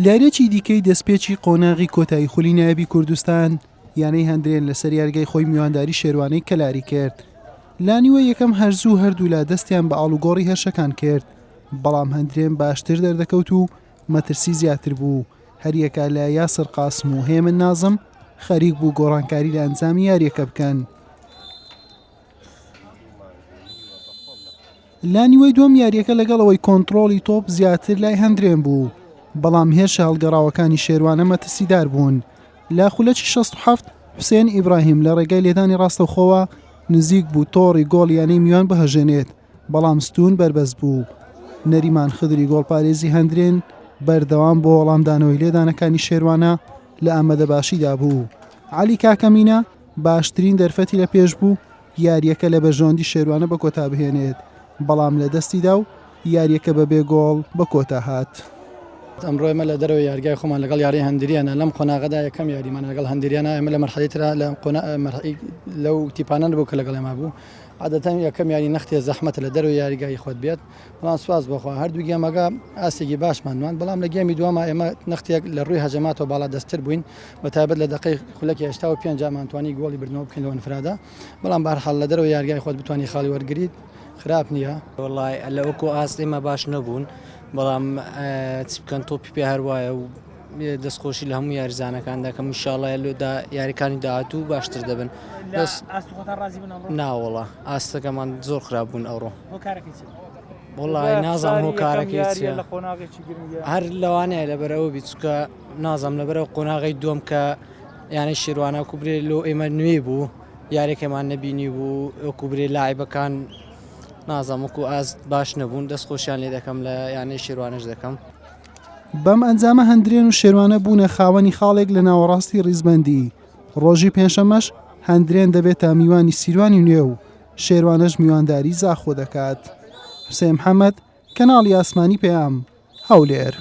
لارێکی دیکەی دەستپێکی قۆناغی کۆتایی خولی نایەبی کوردستان یانەی هەندرێن لەسەر یارگای خۆی میوانداری شێروانەی کەلاری کرد. لانیوە یەکەم هەرزوو هەردوولا دەستیان بە ئاڵوگۆڕی هێرشەکان کرد، بەڵام هەندرێن باشتر دەردەکەوت و مەترسی زیاتر بوو. هەریەکە لە یاسر قاسم و هێمن نازم خەریک بوو گۆڕانکاری لە ئەنجامی یاریەکە بکەن. لانیوەی دووەم یاریەکە لەگەڵەوەی کۆنتڕۆڵی تۆپ زیاتر لای هەندرێن بوو، بەڵام هێرشە هەڵگەڕاوەکانی شێروانە مەترسیدار بوون. لە خولەکی 67 حوسێن ئیبراهیم لە ڕێگای لێدانی ڕاستەوخۆوە نزیک بوو تۆڕی گۆڵ یانەی میوان بەهەژێنێت، بەڵام ستون بربەست بوو. نەریمان خدری گۆڵپارێزی هەندرێن بەردەوام بۆ وەڵامدانەوەی لێدانەکانی شێروانە لە ئامادە باشیدا بوو. عەلی کاکەمینە باشترین دەرفەتی لە پێش بوو یاریەکە لە بەرژەوەندی شێروانە بە کۆتا بهێنێت، بەڵام لە دەستیدا و یاریەکە بەبێ گۆڵ بە کۆتا هات. ئەمڕۆ ئێمە لە دەرەوەی یاریگای خۆمان لەگەڵ یاری هەندریانە لەم قۆناغەدا یەکەم یاریمان لەگەڵ هەندریانە ئێمە لە مەرحەلەیەترا لەو تیپانە بوو کە لەگەڵ ئێمە بوو. عادەتەن یەکەم یاری نەختێ زەحمەتە لە دەرەوەی یاریگای خۆت بێت، بەڵام سواز بخوا هەردوو گێمەکە ئاستێکی باشمانوان، بەڵام لە گێمی دووەمە ئێمە نەختێک لە ڕووی هەجەماتەوە باڵا دەستتر بووین، بەتایبەت لە دقەی خولەکی 85 مانتوانی گۆڵی بردنەوە بکەین لە ئەنفرادا، بەڵام بەهەرحاڵ لە دەرەوەی یاریگای خۆت بتوانی خاڵی وەرگریت خراپ نییە. وەڵای لە وەکو ئاست ئێمە باش نەبوون، بەڵام چ بکەن تۆپی پێ هەروایە و دەستخۆشی لە هەموو یاریزانەکان دەکەم ئینشاڵڵا لۆدا یاریەکانی داهاتوو باشتر دەبن. ناوەڵا ئاستەکەمان زۆر خراپ بوون ئەوڕۆ. وەڵای نازانم هۆکارەکەی چییە، هەر لەوانەیە لەبەرەوە بیچکە نازانم لەبەرەوە قۆناغی دووەم کە یانەی شێروانە کوبرێ لۆ ئێمە نوێ بوو، یاریەکەمان نەبینی بوو، ئۆکوبرێ لاعیبەکان نازانم وەکو ئاست باش نەبوون، دەستخۆشیان لێ دەکەم لە یانەی شێروانەش دەکەم. بەم ئەنجامە هەندرێن و شێروانە بوونە خاوەنی خاڵێک لە ناوەڕاستی ڕیزبەندی. ڕۆژی پێنجشەمەش هەندرێن دەبێتە میوانی سیروانی نوێ و شێروانەش میوانداری زاخۆ دەکات. حوسێن محەممەد، کەناڵی ئاسمانی پێام، هەولێر.